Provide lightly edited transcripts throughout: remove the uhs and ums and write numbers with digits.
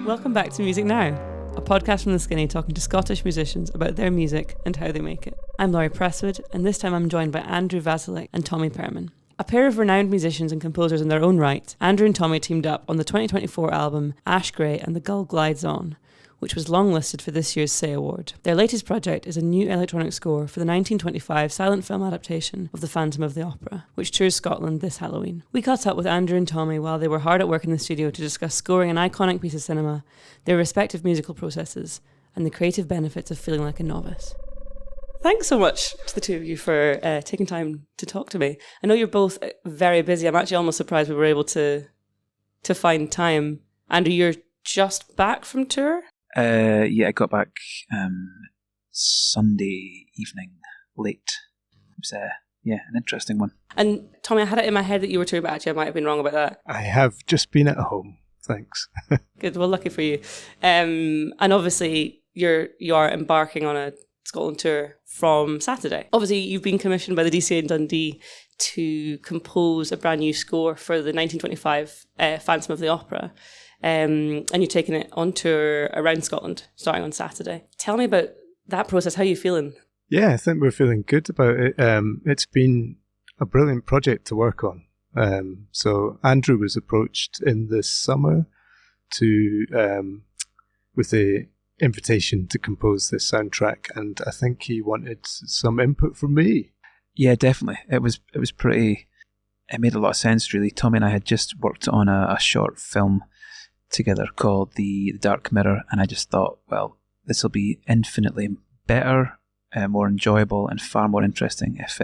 Welcome back to Music Now, a podcast from the Skinny talking to Scottish musicians about their music and how they make it. I'm Laurie Presswood, and this time I'm joined by Andrew Wasylyk and Tommy Perman. A pair of renowned musicians and composers in their own right, Andrew and Tommy teamed up on the 2024 album Ash Grey and the Gull Glides On, which was longlisted for this year's SAY Award. Their latest project is a new electronic score for the 1925 silent film adaptation of The Phantom of the Opera, which tours Scotland this Halloween. We caught up with Andrew and Tommy while they were hard at work in the studio to discuss scoring an iconic piece of cinema, their respective musical processes, and the creative benefits of feeling like a novice. Thanks so much to the two of you for taking time to talk to me. I know you're both very busy. I'm actually almost surprised we were able to find time. Andrew, you're just back from tour? Yeah, I got back Sunday evening, late. It was, an interesting one. And Tommy, I had it in my head that you were touring, but actually I might have been wrong about that. I have just been at home, thanks. Good, well, lucky for you. And obviously you are embarking on a Scotland tour from Saturday. Obviously, you've been commissioned by the DCA in Dundee to compose a brand new score for the 1925 Phantom of the Opera. And you're taking it on tour around Scotland, starting on Saturday. Tell me about that process. How are you feeling? Yeah, I think we're feeling good about it. It's been a brilliant project to work on. So Andrew was approached in the summer with the invitation to compose this soundtrack, and I think he wanted some input from me. Yeah, definitely. It was pretty. It made a lot of sense, really. Tommy and I had just worked on a short film together called The Dark Mirror, and I just thought, well, this will be infinitely better, more enjoyable, and far more interesting if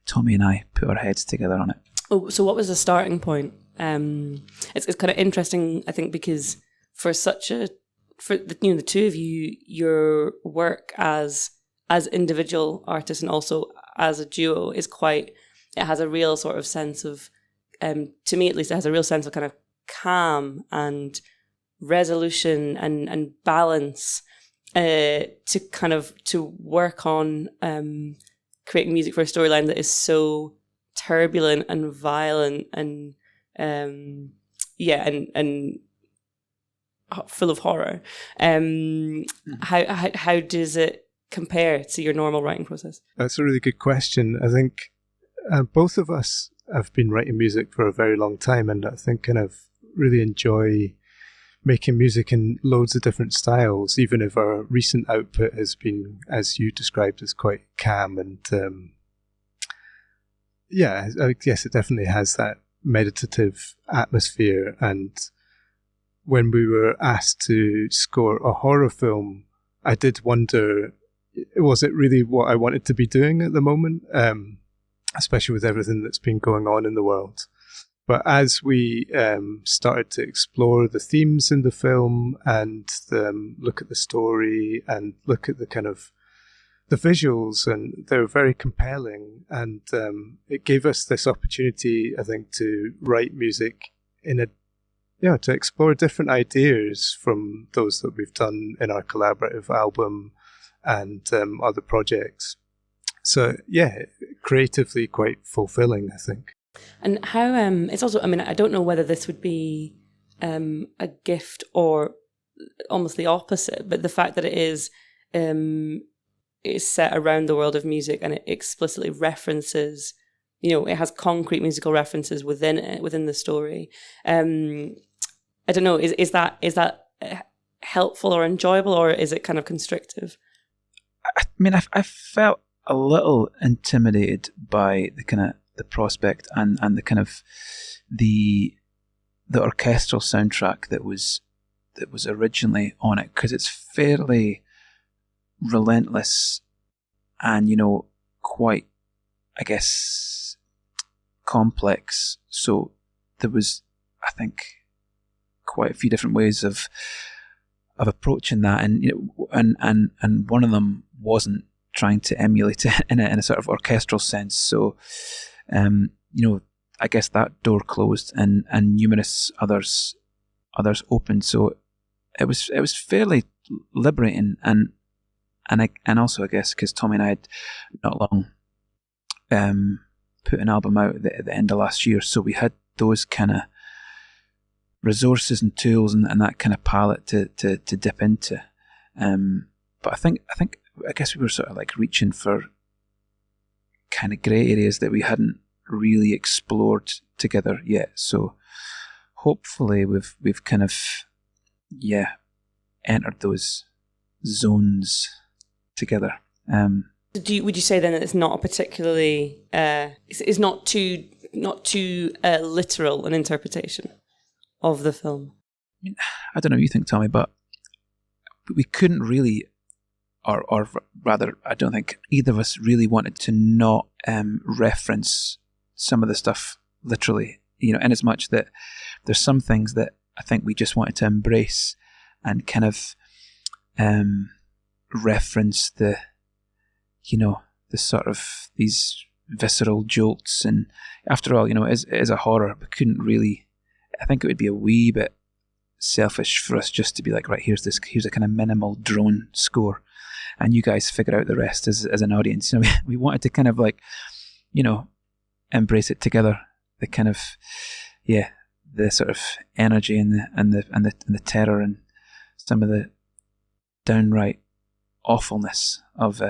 Tommy and I put our heads together on it. Oh, so what was the starting point? It's kind of interesting, I think, because for the two of you, your work as individual artists and also as a duo is it has a real sort of sense of, to me at least, it has a real sense of kind of calm and resolution and balance to work on creating music for a storyline that is so turbulent and violent and full of horror. How does it compare to your normal writing process? That's a really good question. I think both of us have been writing music for a very long time, and I think kind of really enjoy making music in loads of different styles, even if our recent output has been, as you described, as quite calm and I guess it definitely has that meditative atmosphere. And when we were asked to score a horror film, I did wonder, was it really what I wanted to be doing at the moment, especially with everything that's been going on in the world. But as we started to explore the themes in the film and look at the story and look at the kind of the visuals, and they were very compelling, and it gave us this opportunity, I think, to write music to explore different ideas from those that we've done in our collaborative album and other projects. So yeah, creatively quite fulfilling, I think. And how it's also, I mean, I don't know whether this would be a gift or almost the opposite, but the fact that it is set around the world of music and it explicitly references, it has concrete musical references within the story. I don't know, is that helpful or enjoyable, or is it kind of constrictive? I mean, I felt a little intimidated by the kind of the prospect and the kind of the orchestral soundtrack that was originally on it, because it's fairly relentless and quite, I guess, complex. So there was, I think, quite a few different ways of approaching that, and one of them wasn't trying to emulate it in a sort of orchestral sense. So I guess that door closed and numerous others opened. So it was fairly liberating, and also, I guess, because Tommy and I had not long put an album out at the end of last year, so we had those kind of resources and tools and that kind of palette to dip into. But I guess we were sort of like reaching for kind of grey areas that we hadn't really explored together yet. So hopefully we've kind of entered those zones together. Would you say then that it's not a particularly it's not too literal an interpretation of the film? I mean, I don't know what you think, Tommy, but we couldn't really, or rather, I don't think either of us really wanted to not reference some of the stuff literally, in as much that there's some things that I think we just wanted to embrace and kind of reference the sort of these visceral jolts. And after all, it is a horror, but couldn't really, I think it would be a wee bit selfish for us just to be like, right, here's a kind of minimal drone score and you guys figure out the rest as an audience. We wanted to kind of like, embrace it together, the kind of, the sort of energy and the terror and some of the downright awfulness of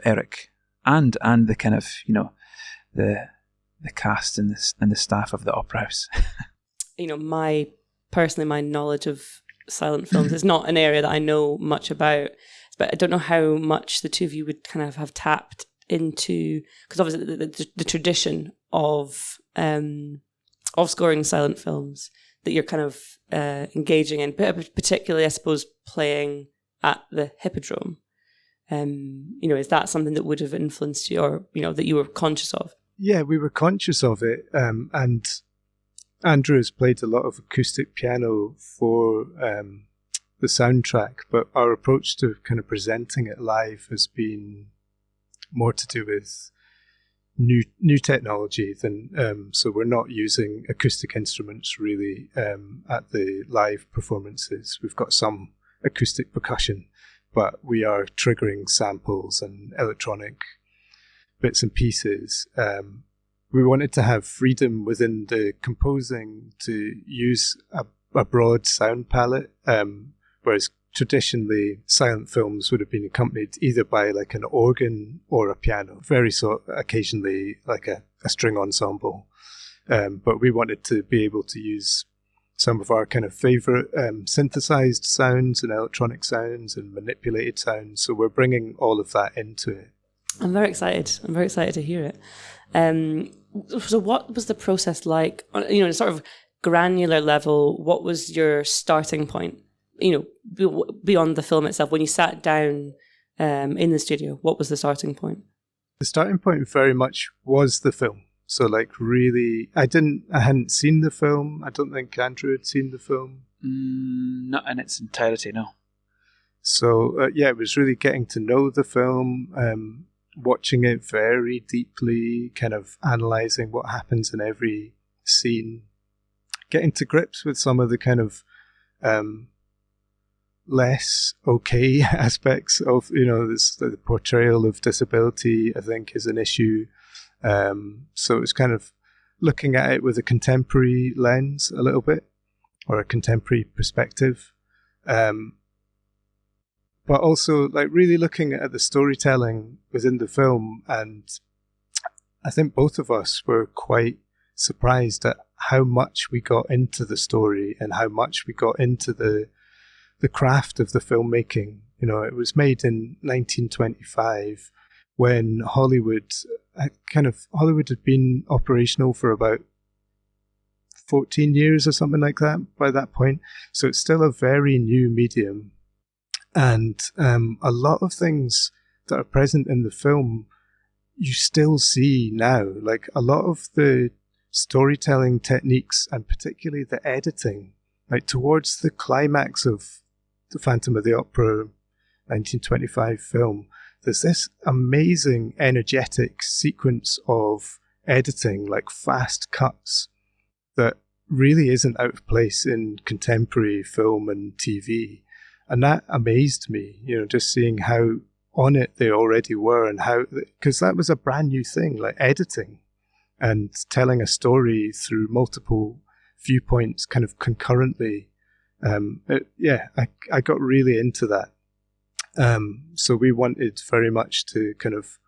Eric and the kind of, the cast and the staff of the Opera House. My knowledge of silent films is not an area that I know much about, but I don't know how much the two of you would kind of have tapped into, because obviously the tradition of scoring silent films that you're kind of engaging in, particularly I suppose playing at the Hippodrome. Is that something that would have influenced you, or that you were conscious of? Yeah, we were conscious of it, and Andrew has played a lot of acoustic piano for the soundtrack, but our approach to kind of presenting it live has been more to do with new technology than so we're not using acoustic instruments really at the live performances. We've got some acoustic percussion, but we are triggering samples and electronic bits and pieces. We wanted to have freedom within the composing to use a broad sound palette, whereas traditionally silent films would have been accompanied either by like an organ or a piano, very occasionally like a string ensemble. But we wanted to be able to use some of our kind of favorite synthesized sounds and electronic sounds and manipulated sounds. So we're bringing all of that into it. I'm very excited to hear it. So what was the process like on a sort of granular level? What was your starting point, beyond the film itself? When you sat down in the studio, what was the starting point? The starting point very much was the film. So like really, I hadn't seen the film. I don't think Andrew had seen the film. Not in its entirety, no. So it was really getting to know the film, watching it very deeply, kind of analysing what happens in every scene, getting to grips with some of the kind of less okay aspects of, the portrayal of disability, I think, is an issue. So it's kind of looking at it with a contemporary lens a little bit, or a contemporary perspective. But also like really looking at the storytelling within the film. And I think both of us were quite surprised at how much we got into the story and how much we got into the craft of the filmmaking. It was made in 1925 when Hollywood had been operational for about 14 years or something like that by that point. So it's still a very new medium. And a lot of things that are present in the film, you still see now. Like a lot of the storytelling techniques and particularly the editing, like towards the climax of the Phantom of the Opera 1925 film, there's this amazing energetic sequence of editing, like fast cuts, that really isn't out of place in contemporary film and TV. And that amazed me, just seeing how on it they already were, and how, because that was a brand new thing, like editing and telling a story through multiple viewpoints kind of concurrently. I got really into that. So we wanted very much to kind of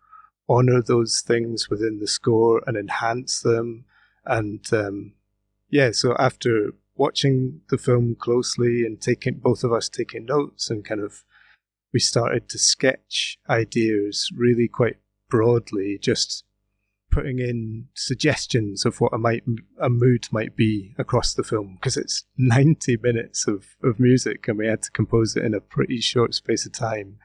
honour those things within the score and enhance them. And so after watching the film closely and both of us taking notes, and kind of we started to sketch ideas really quite broadly, just putting in suggestions of what a mood might be across the film, because it's 90 minutes of music and we had to compose it in a pretty short space of time.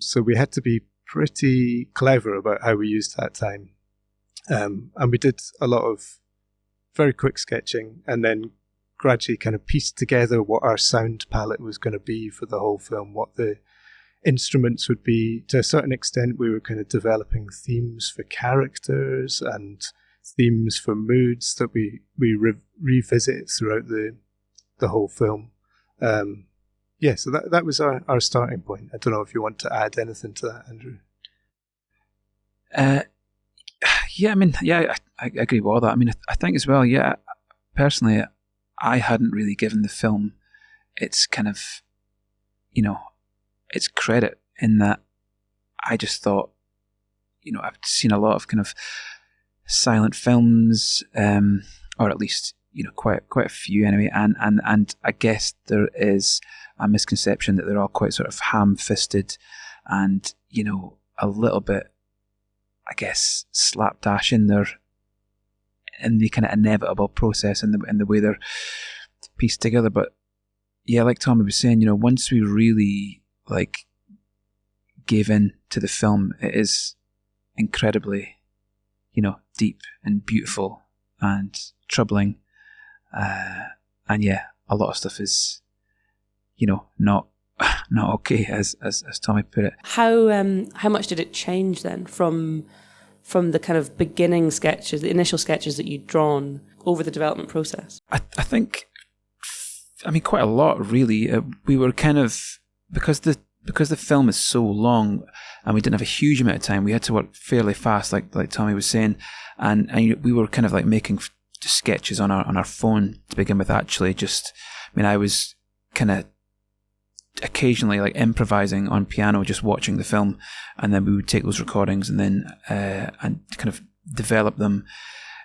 So we had to be pretty clever about how we used that time. And we did a lot of very quick sketching, and then gradually kind of pieced together what our sound palette was going to be for the whole film, what the instruments would be. To a certain extent, we were kind of developing themes for characters and themes for moods that we revisit throughout the whole film. So that was our starting point. I don't know if you want to add anything to that, Andrew. I agree with all that. I mean, I think as well, personally, I hadn't really given the film its kind of, its credit, in that I just thought, I've seen a lot of kind of silent films, or at least, quite a few anyway, and I guess there is a misconception that they're all quite sort of ham-fisted and, a little bit, I guess, slapdash in the kind of inevitable process and the way they're pieced together. But yeah, like Tommy was saying, once we really gave in to the film, it is incredibly, deep and beautiful and troubling. And yeah, a lot of stuff is, not okay, as Tommy put it. How much did it change then from the kind of beginning sketches, the initial sketches that you'd drawn, over the development process? I think, quite a lot, really. We were kind of, because the film is so long and we didn't have a huge amount of time, we had to work fairly fast, like Tommy was saying, and we were kind of making sketches on our phone to begin with. Actually, I was kind of occasionally improvising on piano, just watching the film, and then we would take those recordings and then and kind of develop them,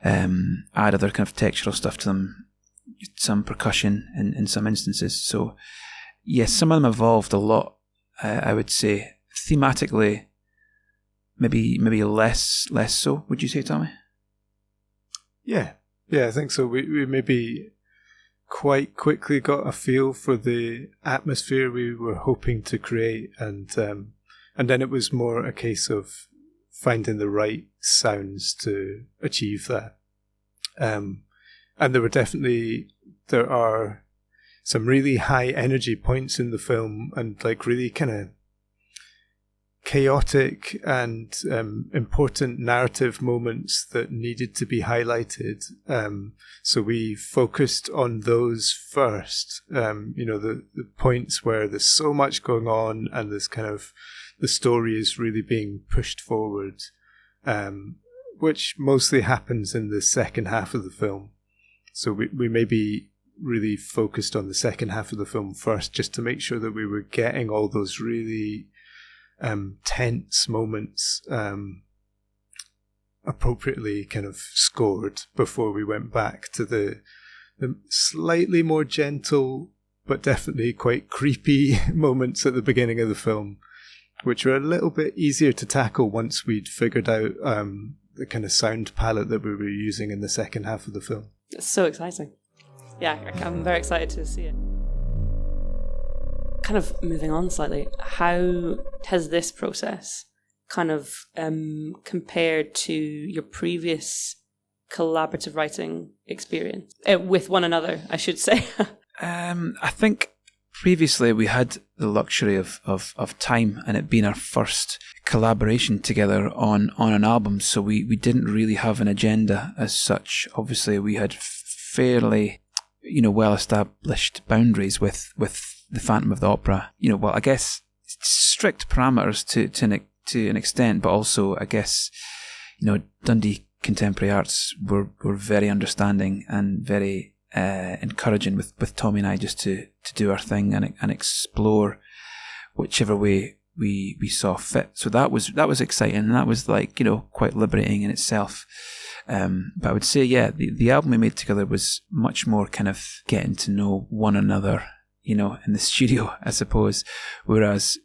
add other kind of textural stuff to them, some percussion in some instances. So yes, some of them evolved a lot. I would say thematically, maybe less so. Would you say, Tommy? Yeah, I think so. We maybe quite quickly got a feel for the atmosphere we were hoping to create, and then it was more a case of finding the right sounds to achieve that. And there are some really high energy points in the film, and really kind of chaotic and important narrative moments that needed to be highlighted. So we focused on those first. The points where there's so much going on and this kind of the story is really being pushed forward, which mostly happens in the second half of the film. So we maybe really focused on the second half of the film first, just to make sure that we were getting all those really tense moments appropriately kind of scored before we went back to the slightly more gentle but definitely quite creepy moments at the beginning of the film, which were a little bit easier to tackle once we'd figured out the kind of sound palette that we were using in the second half of the film. It's so exciting. Yeah, I'm very excited to see it. Kind of moving on slightly, how has this process kind of compared to your previous collaborative writing experience with one another, I should say? I think previously we had the luxury of time, and it being our first collaboration together on an album, so we didn't really have an agenda as such. Obviously, we had fairly well-established boundaries with the Phantom of the Opera. I guess strict parameters to an extent, but also I guess Dundee contemporary arts were very understanding and very encouraging with Tommy and I just to do our thing and explore whichever way we saw fit. So that was exciting, and that was like, you know, quite liberating in itself. But I would say, yeah, the album we made together was much more kind of getting to know one another, you know, in the studio, I suppose, whereas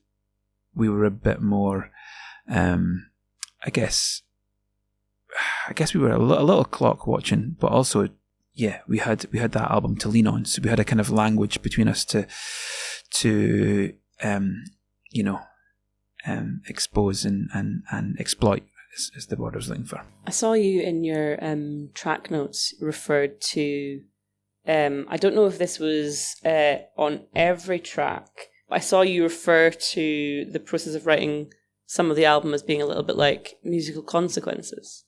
we were a bit more, I guess we were a little clock watching, but also, yeah, we had that album to lean on, so we had a kind of language between us to you know, expose and exploit is the word I was looking for. I saw you in your track notes referred to, I don't know if this was on every track, but I saw you refer to the process of writing some of the album as being a little bit like musical consequences,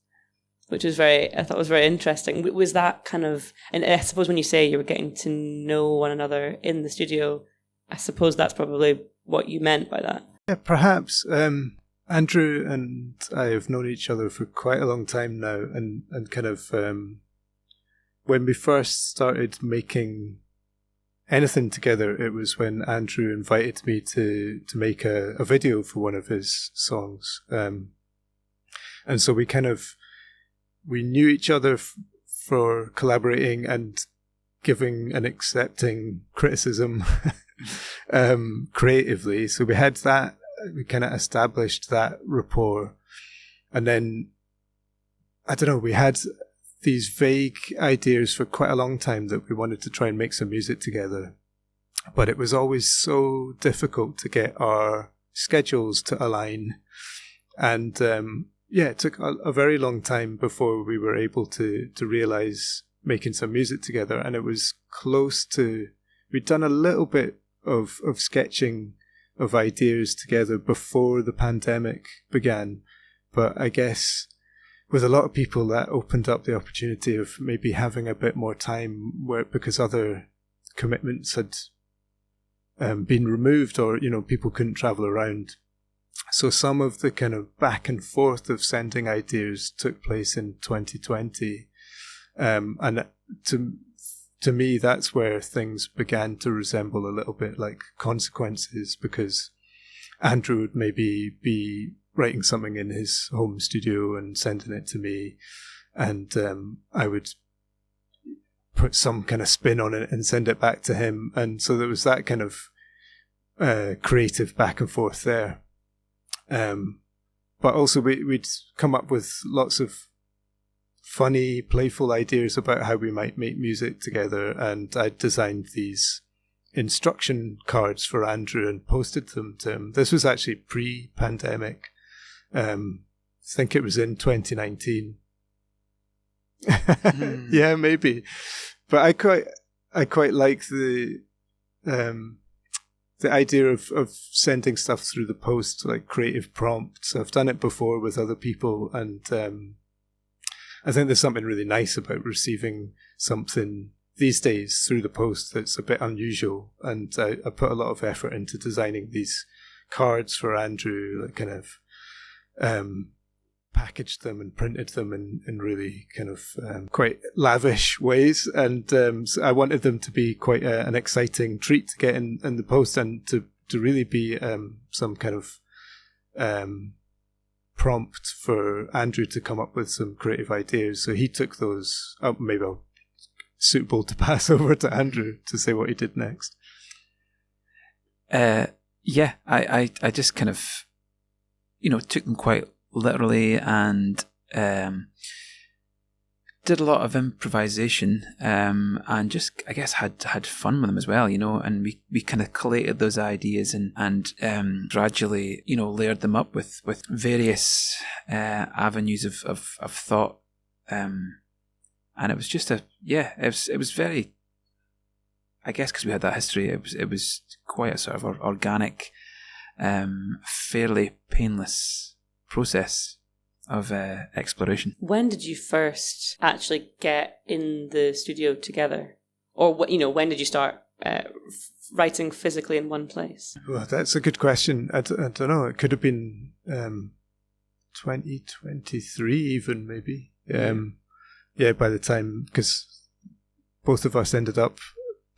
which I thought was very interesting. Was that kind of, and I suppose when you say you were getting to know one another in the studio, I suppose that's probably what you meant by that. Yeah, perhaps. Andrew and I have known each other for quite a long time now, and kind of when we first started making anything together, it was when Andrew invited me to make a video for one of his songs, and so we knew each other for collaborating and giving and accepting criticism creatively. So we had that. We kind of established that rapport, and then I don't know, we had these vague ideas for quite a long time that we wanted to try and make some music together, but it was always so difficult to get our schedules to align, and it took a very long time before we were able to realize making some music together. And it was close to, we'd done a little bit of sketching of ideas together before the pandemic began, but I guess with a lot of people that opened up the opportunity of maybe having a bit more time because other commitments had been removed, or, you know, people couldn't travel around. So some of the kind of back and forth of sending ideas took place in 2020, and to me, that's where things began to resemble a little bit like consequences, because Andrew would maybe be writing something in his home studio and sending it to me, and I would put some kind of spin on it and send it back to him. And so there was that kind of creative back and forth there. But also we'd come up with lots of funny, playful ideas about how we might make music together, and I designed these instruction cards for Andrew and posted them to him. This was actually pre-pandemic. I think it was in 2019. Yeah, maybe. But I quite like the idea of sending stuff through the post, like creative prompts. I've done it before with other people, and I think there's something really nice about receiving something these days through the post that's a bit unusual. And I put a lot of effort into designing these cards for Andrew, like kind of packaged them and printed them in really kind of quite lavish ways. And so I wanted them to be quite an exciting treat to get in the post, and to really be some kind of prompt for Andrew to come up with some creative ideas. So he took those up, maybe suitable to pass over to Andrew to say what he did next. I just kind of, you know, took them quite literally, and did a lot of improvisation, and just, I guess, had fun with them as well, you know. And we kind of collated those ideas and gradually, you know, layered them up with various avenues of thought, and it was just it was very, I guess, because we had that history, it was quite a sort of organic, fairly painless process of exploration. When did you first actually get in the studio together, or what, you know, when did you start writing physically in one place? Well, that's a good question. I don't know. It could have been 2023 even, maybe. By the time, because both of us ended up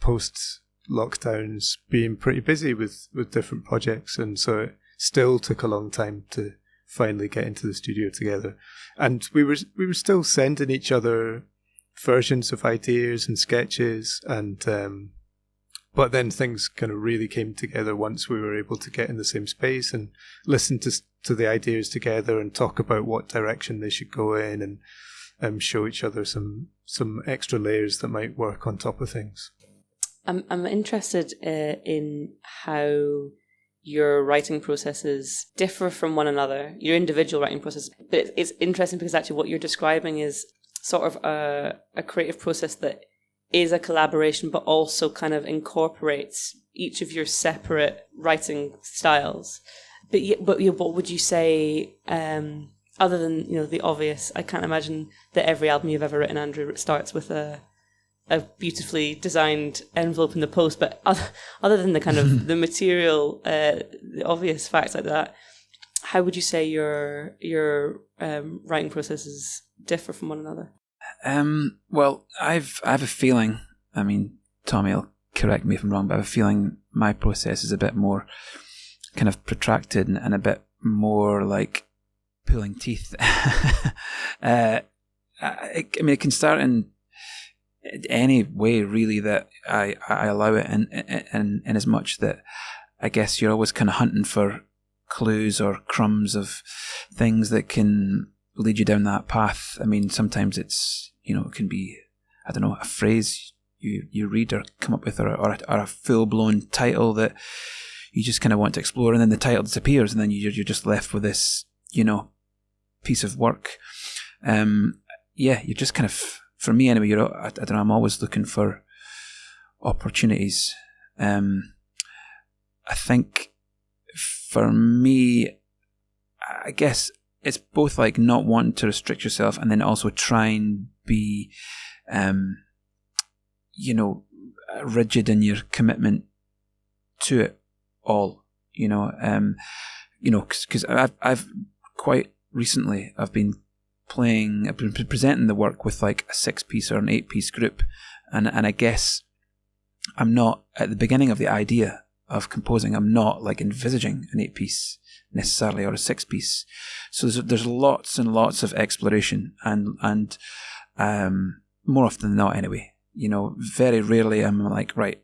post lockdowns being pretty busy with different projects, and so it still took a long time to finally get into the studio together. And we were still sending each other versions of ideas and sketches, and but then things kind of really came together once we were able to get in the same space and listen to the ideas together and talk about what direction they should go in, and show each other some extra layers that might work on top of things. I'm interested in how your writing processes differ from one another, your individual writing process. But it's interesting because actually what you're describing is sort of a creative process that is a collaboration, but also kind of incorporates each of your separate writing styles. But what would you say, other than the obvious? I can't imagine that every album you've ever written, Andrew, starts with a beautifully designed envelope in the post. But other than the kind of the material, the obvious facts like that, how would you say your writing processes differ from one another? Well, I have a feeling. I mean, Tommy will correct me if I'm wrong, but I have a feeling my process is a bit more kind of protracted and a bit more like pulling teeth. I mean, it can start in any way really that I allow it, and as much that I guess you're always kind of hunting for clues or crumbs of things that can lead you down that path. I mean, sometimes it's, it can be, I don't know, a phrase you read or come up with, or a full-blown title that you just kind of want to explore, and then the title disappears, and then you're just left with this, piece of work. You're just kind of, for me anyway, I don't know, I'm always looking for opportunities. I think for me, I guess it's both like not wanting to restrict yourself and then also try and be, rigid in your commitment to it all, because I've quite recently, I've been presenting the work with like a 6-piece or an 8-piece group, and I guess I'm not at the beginning of the idea of composing. I'm not like envisaging an 8-piece necessarily or a 6-piece. So there's lots and lots of exploration, and more often than not, anyway. Very rarely I'm like, right,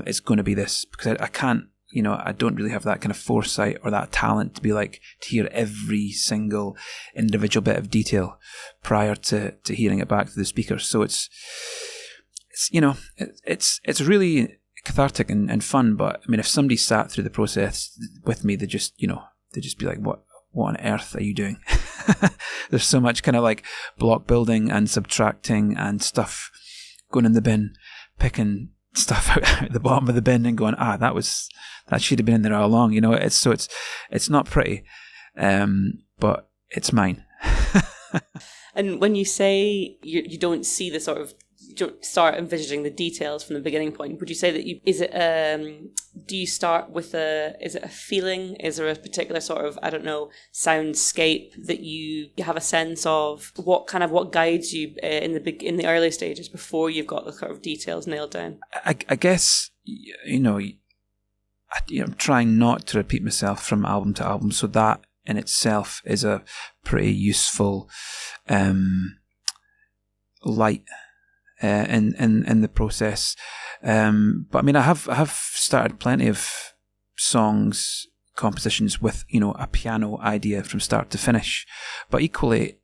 it's going to be this, because I can't. I don't really have that kind of foresight or that talent to be like, to hear every single individual bit of detail prior to hearing it back to the speakers. So it's really cathartic and fun. But I mean, if somebody sat through the process with me, they just be like, what on earth are you doing? There's so much kind of like block building and subtracting and stuff going in the bin, picking stuff out at the bottom of the bin and going, that should have been in there all along. It's not pretty, but it's mine. And when you say you don't see the sort of, you don't start envisaging the details from the beginning point, would you say that do you start with is it a feeling? Is there a particular sort of, I don't know, soundscape that you have a sense of? What guides you in the early stages before you've got the sort of details nailed down? I guess, I'm trying not to repeat myself from album to album, so that in itself is a pretty useful light in the process. But I mean, I have started plenty of songs, compositions with, a piano idea from start to finish. But equally,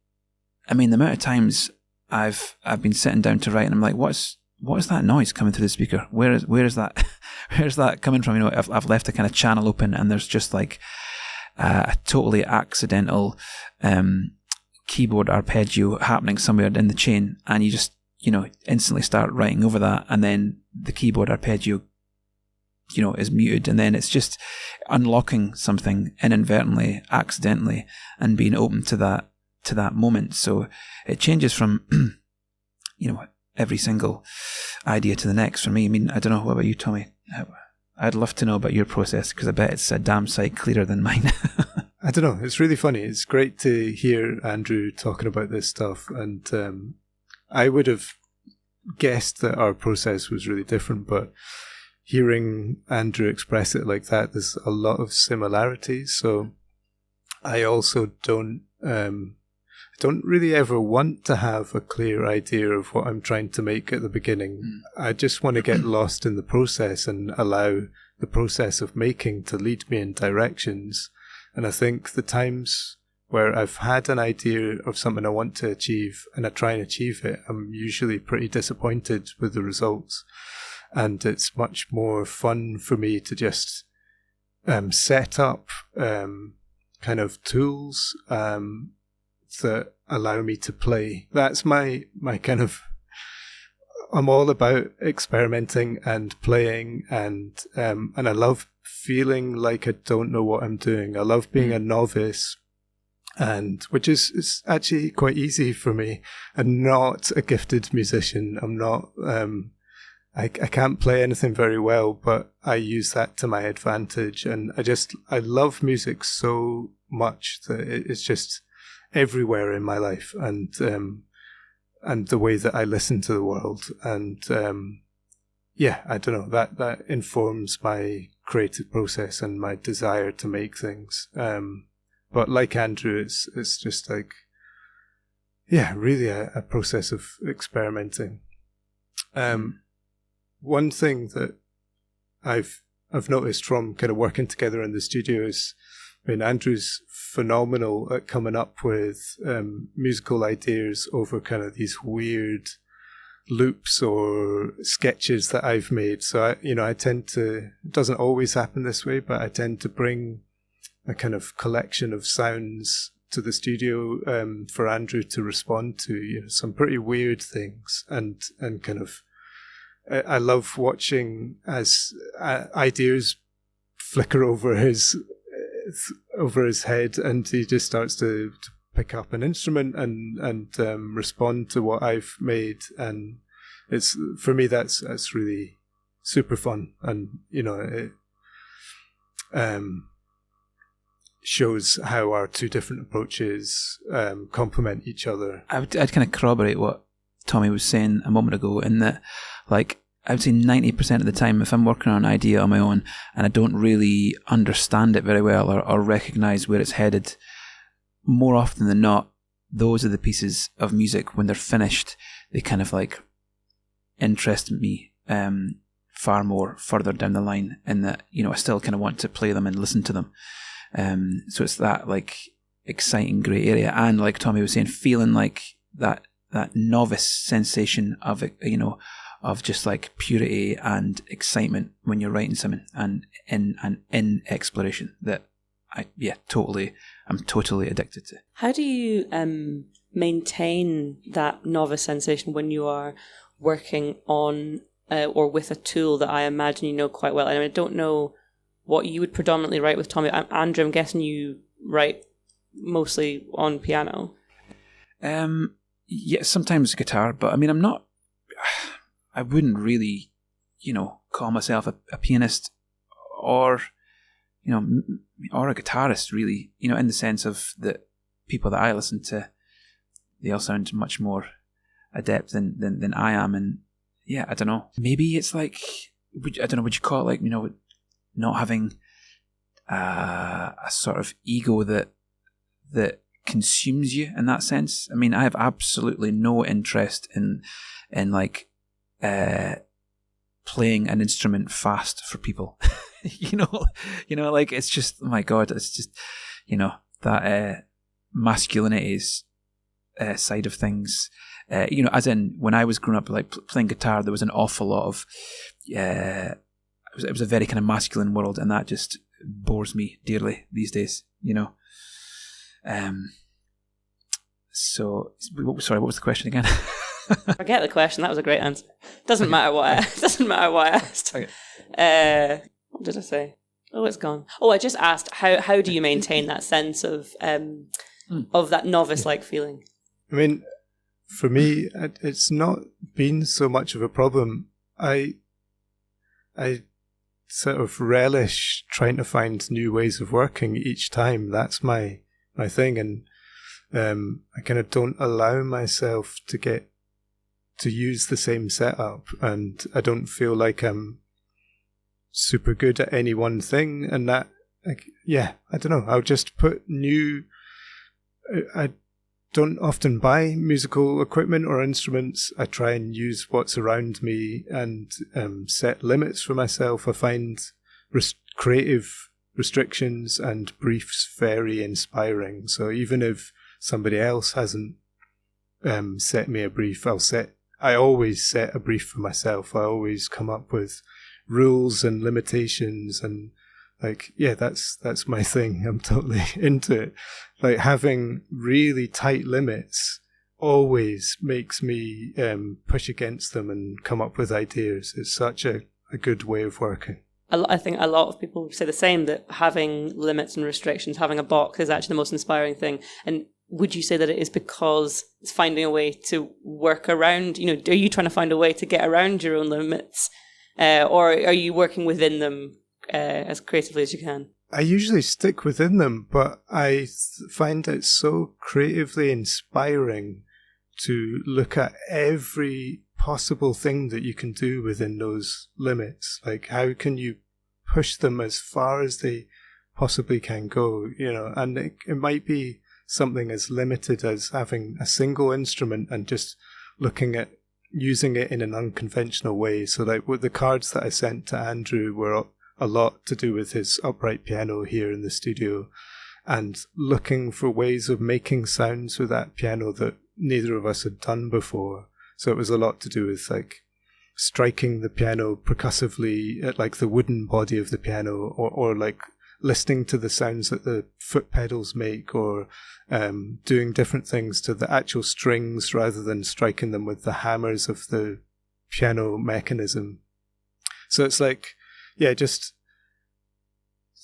I mean, the amount of times I've been sitting down to write and I'm like, what is that noise coming through the speaker? Where is that? Where's that coming from? I've left a kind of channel open and there's just like a totally accidental keyboard arpeggio happening somewhere in the chain, and you just instantly start writing over that, and then the keyboard arpeggio is muted, and then it's just unlocking something inadvertently, accidentally, and being open to that moment. So it changes from every single idea to the next for me. I mean, I don't know, what about you, Tommy? I'd love to know about your process, because I bet it's a damn sight clearer than mine. I don't know. It's really funny. It's great to hear Andrew talking about this stuff. And I would have guessed that our process was really different, but hearing Andrew express it like that, there's a lot of similarities. So I also don't really ever want to have a clear idea of what I'm trying to make at the beginning. I just want to get lost in the process and allow the process of making to lead me in directions. And I think the times where I've had an idea of something I want to achieve and I try and achieve it, I'm usually pretty disappointed with the results. And it's much more fun for me to just set up kind of tools that allow me to play. That's my kind of... I'm all about experimenting and playing, and I love feeling like I don't know what I'm doing. I love being a novice, and which is actually quite easy for me. I'm not a gifted musician. I'm not... I can't play anything very well, but I use that to my advantage. And I love music so much that it's just everywhere in my life, and the way that I listen to the world. And I don't know, that informs my creative process and my desire to make things. But like Andrew, it's just like, really a process of experimenting. One thing that I've noticed from kind of working together in the studio is, I mean, Andrew's phenomenal at coming up with musical ideas over kind of these weird loops or sketches that I've made. So I tend to, it doesn't always happen this way, but I tend to bring a kind of collection of sounds to the studio for Andrew to respond to, some pretty weird things, and kind of, I love watching as ideas flicker over his head, and he just starts to pick up an instrument and respond to what I've made. And it's, for me, that's really super fun, and it shows how our two different approaches complement each other. I'd kind of corroborate what Tommy was saying a moment ago, in that, like, I would say 90% of the time, if I'm working on an idea on my own and I don't really understand it very well or recognise where it's headed, more often than not, those are the pieces of music, when they're finished, they kind of like interest me far more further down the line, in that, I still kind of want to play them and listen to them. So it's that like exciting grey area, and like Tommy was saying, feeling like that novice sensation of it, of just like purity and excitement when you're writing something, and in exploration, that I'm totally addicted to. How do you maintain that novice sensation when you are working on or with a tool that I imagine you know quite well? And I don't know what you would predominantly write with, Tommy. Andrew, I'm guessing you write mostly on piano. Yeah, sometimes guitar, but I mean, I wouldn't really, call myself a pianist or a guitarist, really, in the sense of the people that I listen to, they all sound much more adept than I am. And yeah, I don't know, maybe it's like, would you call it like, not having a sort of ego that consumes you in that sense. I mean, I have absolutely no interest in like playing an instrument fast for people. Like, it's just, oh my God, it's just, that masculinity's side of things. As in, when I was growing up, like playing guitar, there was an awful lot of, it was a very kind of masculine world, and that just bores me dearly these days, So, sorry, what was the question again? Forget the question. That was a great answer. Doesn't matter what I asked. Okay. What did I say? Oh, it's gone. Oh, I just asked how do you maintain that sense of that novice-like feeling? I mean, for me, it's not been so much of a problem. I sort of relish trying to find new ways of working each time. That's my thing, and I kind of don't allow myself to use the same setup, and I don't feel like I'm super good at any one thing, and that, like, yeah, I don't know, I'll just put I don't often buy musical equipment or instruments. I try and use what's around me and set limits for myself. I find creative restrictions and briefs very inspiring. So even if somebody else hasn't set me a brief, I always set a brief for myself. I always come up with rules and limitations, and like, yeah, that's my thing. I'm totally into it. Like, having really tight limits always makes me push against them and come up with ideas. It's such a good way of working. I think a lot of people say the same, that having limits and restrictions, having a box, is actually the most inspiring thing. And would you say that it is because it's finding a way to work around, are you trying to find a way to get around your own limits? Or are you working within them as creatively as you can? I usually stick within them, but I find it so creatively inspiring to look at every possible thing that you can do within those limits. Like, how can you push them as far as they possibly can go, and it might be something as limited as having a single instrument and just looking at using it in an unconventional way. So like with the cards that I sent to Andrew were a lot to do with his upright piano here in the studio, and looking for ways of making sounds with that piano that neither of us had done before. So it was a lot to do with like striking the piano percussively at like the wooden body of the piano, or like listening to the sounds that the foot pedals make, or doing different things to the actual strings rather than striking them with the hammers of the piano mechanism. So it's like, yeah, just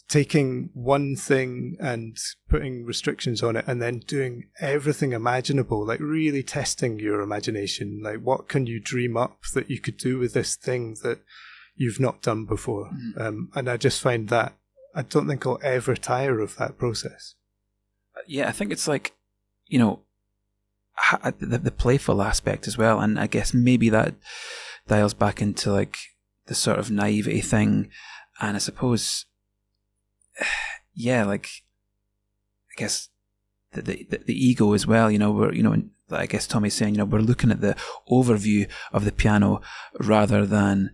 taking one thing and putting restrictions on it, and then doing everything imaginable, like really testing your imagination. Like, what can you dream up that you could do with this thing that you've not done before? And I just find that I don't think I'll ever tire of that process. Yeah, I think it's like, the playful aspect as well, and I guess maybe that dials back into like the sort of naivety thing, and I suppose, yeah, like, I guess the ego as well. We're I guess Tommy's saying, we're looking at the overview of the piano rather than,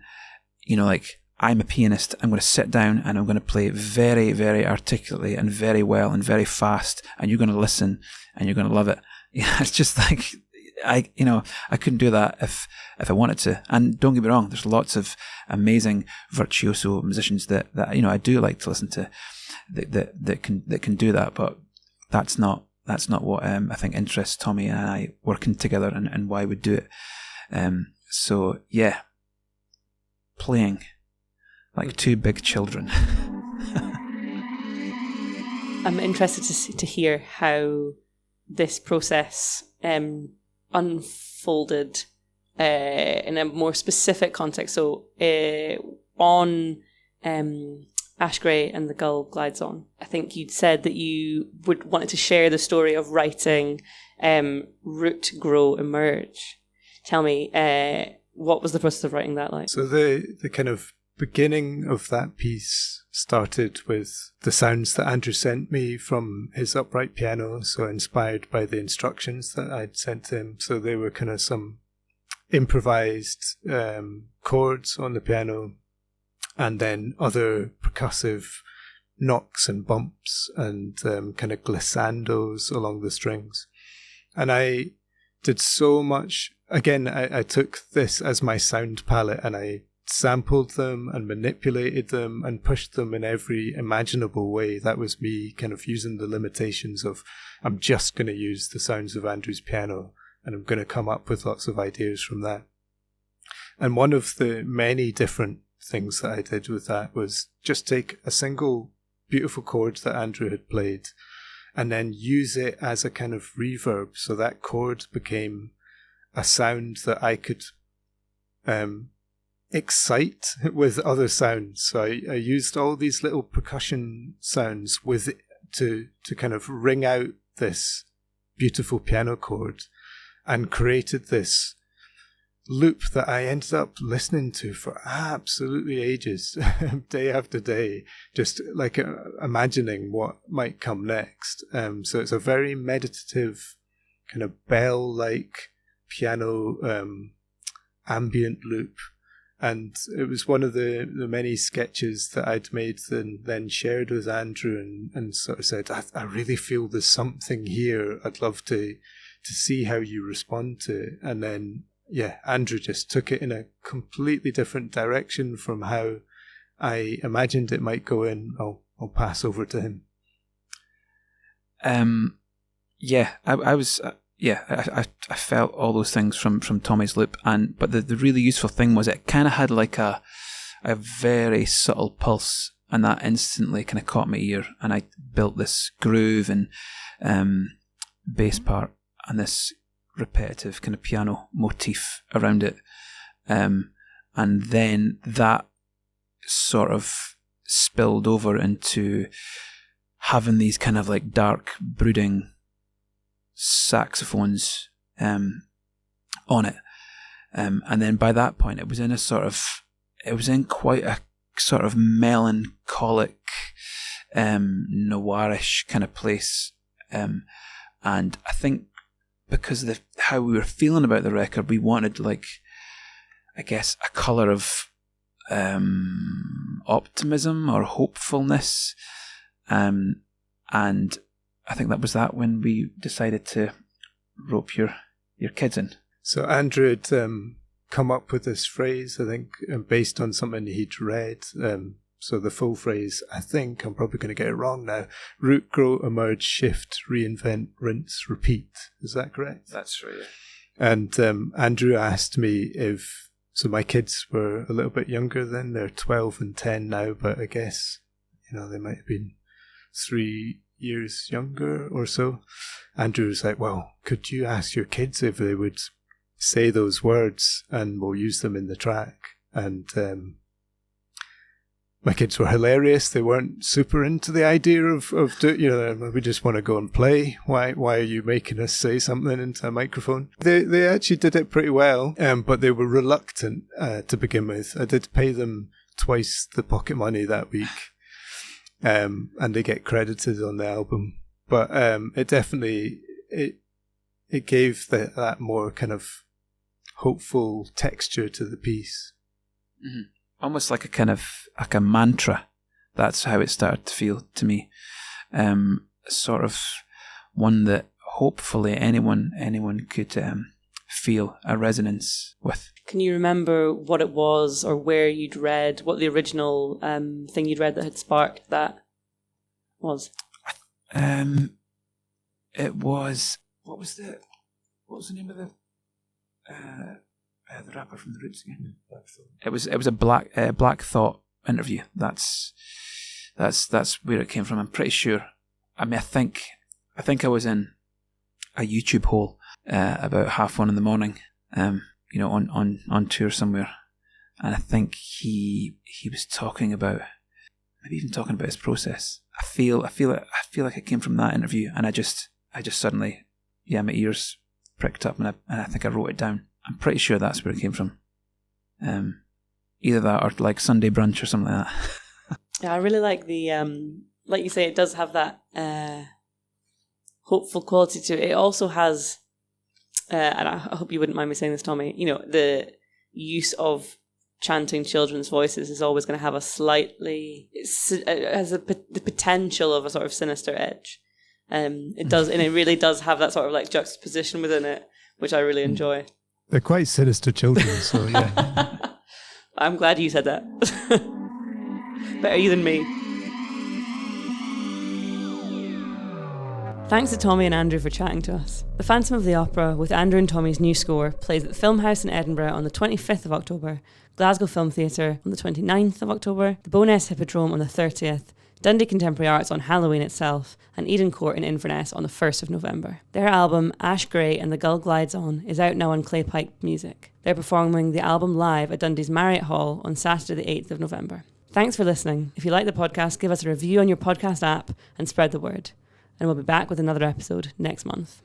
like, I'm a pianist, I'm going to sit down and I'm going to play very, very articulately and very well and very fast, and you're going to listen and you're going to love it. Yeah, it's just like, I couldn't do that if I wanted to. And don't get me wrong, there's lots of amazing virtuoso musicians that I do like to listen to that can do that, but that's not what I think interests Tommy and I working together, and why we do it. So yeah, playing like two big children. I'm interested to hear how this process unfolded in a more specific context. So on Ash Grey and the Gull glides on, I think you'd said that you wanted to share the story of writing Root, Grow, Emerge. Tell me, what was the process of writing that like? So the kind of beginning of that piece started with the sounds that Andrew sent me from his upright piano, so inspired by the instructions that I'd sent to him. So they were kind of some improvised chords on the piano, and then other percussive knocks and bumps and kind of glissandos along the strings. And I did so much. Again, I took this as my sound palette, and I sampled them and manipulated them and pushed them in every imaginable way. That was me kind of using the limitations of, I'm just going to use the sounds of Andrew's piano, and I'm going to come up with lots of ideas from that. And one of the many different things that I did with that was just take a single beautiful chord that Andrew had played and then use it as a kind of reverb. So that chord became a sound that I could excite with other sounds. So I used all these little percussion sounds to kind of ring out this beautiful piano chord, and created this loop that I ended up listening to for absolutely ages, day after day, just like imagining what might come next. So it's a very meditative, kind of bell-like piano ambient loop. And it was one of the many sketches that I'd made and then shared with Andrew, and sort of said, I really feel there's something here. I'd love to see how you respond to it. And then, Andrew just took it in a completely different direction from how I imagined it might go in. I'll pass over to him. I felt all those things from Tommy's loop, but the really useful thing was it kind of had like a very subtle pulse, and that instantly kind of caught my ear, and I built this groove and bass part and this repetitive kind of piano motif around it, and then that sort of spilled over into having these kind of like dark, brooding saxophones on it, and then by that point it was in quite a sort of melancholic, noirish kind of place, and I think because of how we were feeling about the record, we wanted, like, I guess, a colour of optimism or hopefulness, and I think that was that when we decided to rope your kids in. So Andrew had come up with this phrase, I think, based on something he'd read. So the full phrase, I think, I'm probably going to get it wrong now: root, grow, emerge, shift, reinvent, rinse, repeat. Is that correct? That's right. And Andrew asked me so my kids were a little bit younger then. They're 12 and 10 now, but I guess, they might have been 3 years younger or so. Andrew was like, well, could you ask your kids if they would say those words and we'll use them in the track? And my kids were hilarious. They weren't super into the idea of we just want to go and play. Why are you making us say something into a microphone? They actually did it pretty well, but they were reluctant to begin with. I did pay them twice the pocket money that week. And they get credited on the album, but it definitely it gave that more kind of hopeful texture to the piece. Mm-hmm. Almost like a mantra. That's how it started to feel to me. Sort of one that hopefully anyone could feel a resonance with. Can you remember what it was, or where you'd read, what the original thing you'd read that had sparked that was? It was, what was the name of the rapper from the Roots again? It was a Black Thought interview. That's where it came from. I'm pretty sure. I mean, I think I was in a YouTube hole about 1:30 in the morning. On tour somewhere, and I think he was talking about, maybe even talking about his process. I feel like it came from that interview, and I just suddenly, my ears pricked up, and I think I wrote it down. I'm pretty sure that's where it came from. Either that or like Sunday brunch or something like that. Yeah, I really like the like you say, it does have that hopeful quality to it. It also has. And I hope you wouldn't mind me saying this, Tommy, the use of chanting children's voices is always going to have a slightly, it has the potential of a sort of sinister edge. It does, and it really does have that sort of like juxtaposition within it, which I really enjoy. They're quite sinister children, so yeah. I'm glad you said that. Better you than me. Thanks to Tommy and Andrew for chatting to us. The Phantom of the Opera, with Andrew and Tommy's new score, plays at the Film House in Edinburgh on the 25th of October, Glasgow Film Theatre on the 29th of October, the Bowness Hippodrome on the 30th, Dundee Contemporary Arts on Halloween itself, and Eden Court in Inverness on the 1st of November. Their album, Ash Grey and the Gull Glides On, is out now on Claypipe Music. They're performing the album live at Dundee's Marriott Hall on Saturday the 8th of November. Thanks for listening. If you like the podcast, give us a review on your podcast app and spread the word. And we'll be back with another episode next month.